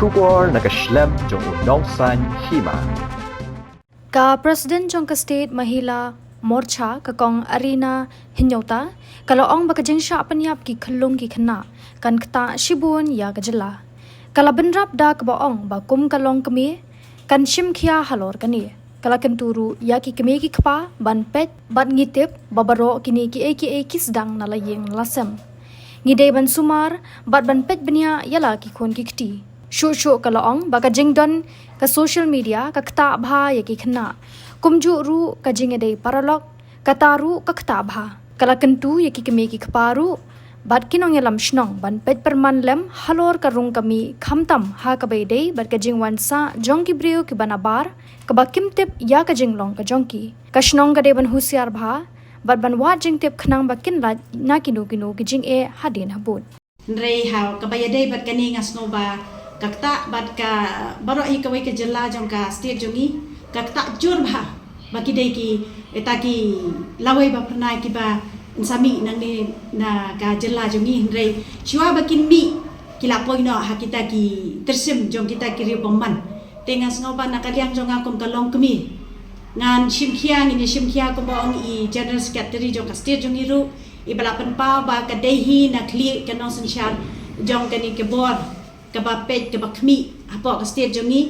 Kubor nakaslem jong unongsan hima. Ka Presiden jong ka State Mahila Morcha kakong Arena Hinyota kalau ong bakajeng sya penyap ki khelung ki khna kan kta shibun ya kajela kala benrap da kabaong bakum kalong kemi kan shim khia halor kani kala kenturu ya ki kemi ki khpa ban pet ban ngitip babaro kini ki aka kisdang nalayeng lasem ngidei ban sumar bat ban pet benya yala ki khon ki kti shu kala ong bakajeng don ka social media ka kta bha ya ki khna kumju ru ka jingedei paralok kataru ka kta bha kala kentu ya ki kemi ki khparu bat kinong yalam shnong ban pet perman lem halor karung kami khamtam ha ka beidei bat ka jingwan sa jongki brio ki banabar ka bakim tip ya ka jinglong ka jongki ka shnong ka de ban husiar bha bat ban wa jing tip khnang bakin la na kinu ki jing e hadin habut Nrei ha kabayadei bat kani ngasno ba kakta bat ka baro hi kawai ka jela jong ka state jongi kakta jur bha baki dei ki etaki lawai ba pernai ki ba sami nang ni na ka jela jongi nrei shwa bakin mi kila poino ha kita ki tersim jong kita ki ri bomman tengas ngoba na kaliang jong akom kalong kemi ngan shimkhia ni shimkhia ko ba ong I general secretary jong ka state jongi ru I balapan pa ba ka dehi na kli ka no sanchar jong kani ke bor ka ba pet ka ba khmi apo ka state jongi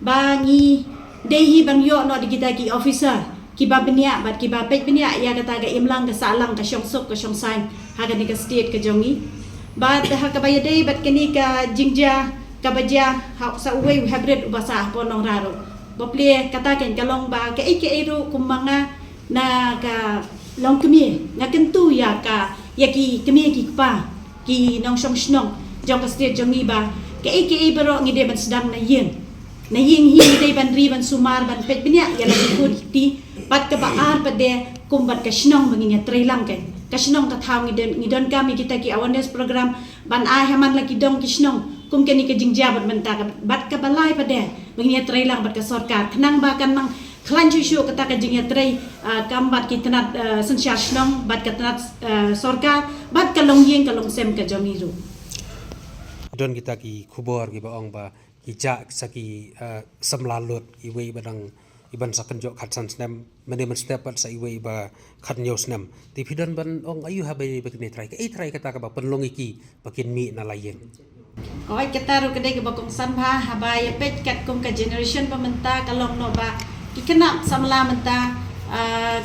ba ni dehi bang yo no di kita ki officer ki ba benia bat ki ba pet benia ya kata ga imlang ka salang ka syong sok ka syong sign ha ka ni ka state ka jongi ba ha ka ba yadei bat kani ka jingja ka baja ha sa uwe hybrid ubasa po nong raro bople kata ken kalong ba ka ike ru kumanga na ka long kemi nga kentu ya ka ya ki kemi ki pa ki nong syong snong jong ka state jongi ba ka ike baro ngide ban sedang na yin hi dei ban ri ban sumar ban pet benya ya la kun ti pat ka baar pade kumbat ka shnong banginya trailang kan ka shnong ka thang ngidon kami kita ki awareness program ban ai haman la ki dong ki shnong kum ke ni ka jingja ban menta ka bat ka balai pade banginya trailang bat ka sarkar khnang ba kan nang khlan chu kata ka jingya trai kambat ki tanat sensyar shnong bat ka tanat sarkar bat ka long yin ka long sem ka jomiru don kita ki khubor ki baong ba ki ja saki samlalut iwe badang iban sakan jo khatsan snem mene men step sa iwe ba khat nyo snem ti pidon ban ong ayu habe bekne try ka try kata ka ba penlong iki bakin mi na layen oi kita ru kedai ke bakong san bha haba ya pet kat kum ka generation pamenta kalong no ba ki kena samla menta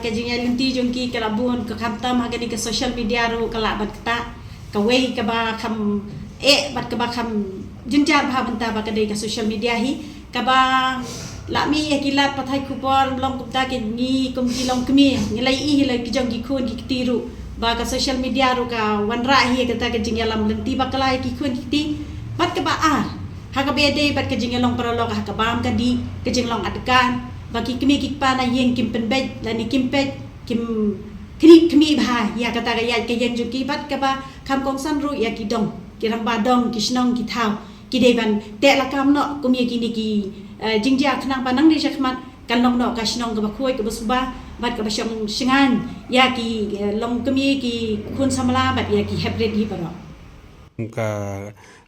ka jingya linti jongki kala bun ka khamtam ha gani ka social media ru kala bat kata ka wei ka ba kham bat ka ba kham jinjar bha menta ba kedai ka social media hi ka ba lami akilat pathai kupor long kupta ke ni kum ki long kemi ngilai I hilai ki jong ki khun ki tiru ba ka social media ru ka wanra hi kata ka jingyalam lenti ba kala ki khun ki ti bat ka ba ha ka be de bat ka jingyalong paralok ha ka bam ka di ka jinglong atkan ba ki kemi ki pa na yeng kim pen bet la ni kim pet kim kri kemi ba ya kata ka ya ke yen ju ki bat ka ba kham kong san ru ya ki dong ki ram ba dong ki snong ki thau ki de ban te la kam no kum ye ki ni ki jingja khnang panang di sakmat kan long no ka snong ka ba khoi ka ba suba bat ka ba syong singan ya ki long kemi ki khun samala bat ya ki hybrid hi ba ka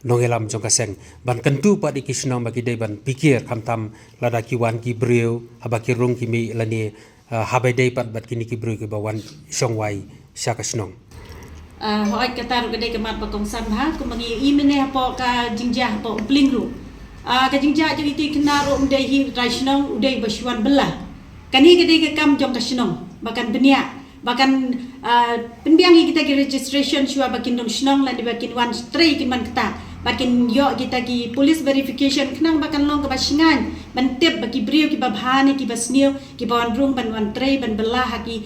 nongelam jong ka seng ban kentu pa di kisnong bagi dei ban pikir khamtam lada ki wan ki breu habaki rung ki mi lani habe dei pat bat kini ki breu ki ba wan syong wai sya ka snong hoi kata ru kedai kemat bakong san ha ku mangi imene po ka jingja po pling ru ka jingja jadi ti kena ru dei hi raisnong udai baswan belah kani kedai ke kam jong ka snong bakan benia bahkan penbiang kita ki registration shua bakin dong snong la di bakin one stray kin man kata bakin yo kita ki police verification knang bakan long ka basingan ban tep baki brio ki babhane ki basnio ki bawan rung ban one tray ban belah ki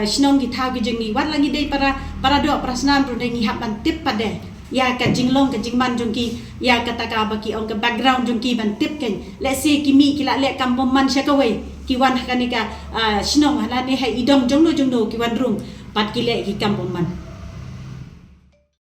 snong ki thau ki jengi wat langi dei para do prasnan ru dei hap ban tip pade ya ka jinglong ka jingman jongki ya kata ka baki on ka background jongki ban tip ken let's say ki mi ki la le kampom man syakawai ki wan kanika snong hala ne hai idong jongno ki wan rung pat ki le ki kampom man